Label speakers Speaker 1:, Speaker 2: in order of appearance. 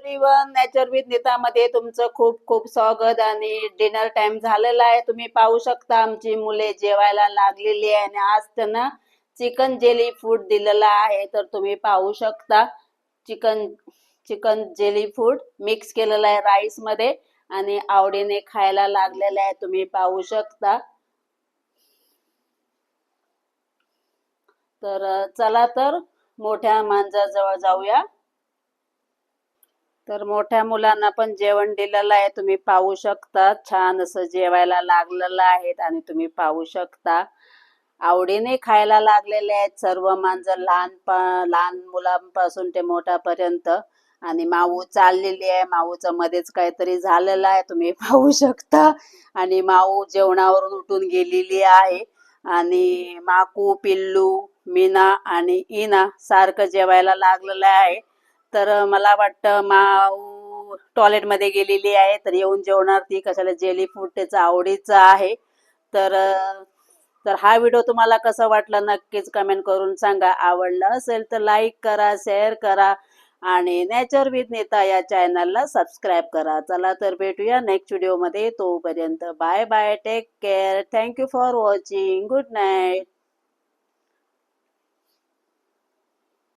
Speaker 1: Everyone, nature with नीतामध्ये तुमचं खूप खूप स्वागत. आणि डिनर टाइम झालेला आहे. तुम्ही पाहू शकता आमची मुले जेवायला लागलेली आहे आणि आज त्यांना चिकन जेली फूड दिलेला आहे. तर तुम्ही पाहू शकता chicken chicken jelly food mix केलेलं आहे राईस मध्ये आणि आवडीने खायला लागलेलं आहे. तुम्ही पाहू शकता. तर चला तर मोठ्या माणसाजवळ जाऊया. तर मोठ्या मुलांना पण जेवण दिलेलं आहे. तुम्ही पाहू शकता छान असं जेवायला लागलेलं आहे आणि तुम्ही पाहू शकता आवडीने खायला लागलेले आहेत सर्व माणसं, लहान मुलांपासून ते मोठ्यापर्यंत. आणि माऊ चाललेली आहे. माऊचं मध्येच काहीतरी झालेलं आहे तुम्ही पाहू शकता. आणि माऊ जेवणावरून उठून गेलेली आहे. आणि माकू, पिल्लू, मीना आणि इना सारखं जेवायला लागलेलं आहे. तर मला वाटतं माऊ टॉयलेटमध्ये गेलेली आहे. तर येऊन जेवणार ती. कशाला जेली फूड त्याचं आवडीचं आहे. तर तर हा व्हिडिओ तुम्हाला कसा वाटला नक्कीच कमेंट करून सांगा. आवडला असेल तर लाईक करा, शेअर करा आणि नेचर विथ नीता या चॅनलला सबस्क्राईब करा. चला तर भेटूया नेक्स्ट व्हिडिओमध्ये. तोपर्यंत bye bye, take care, thank you for watching, good night.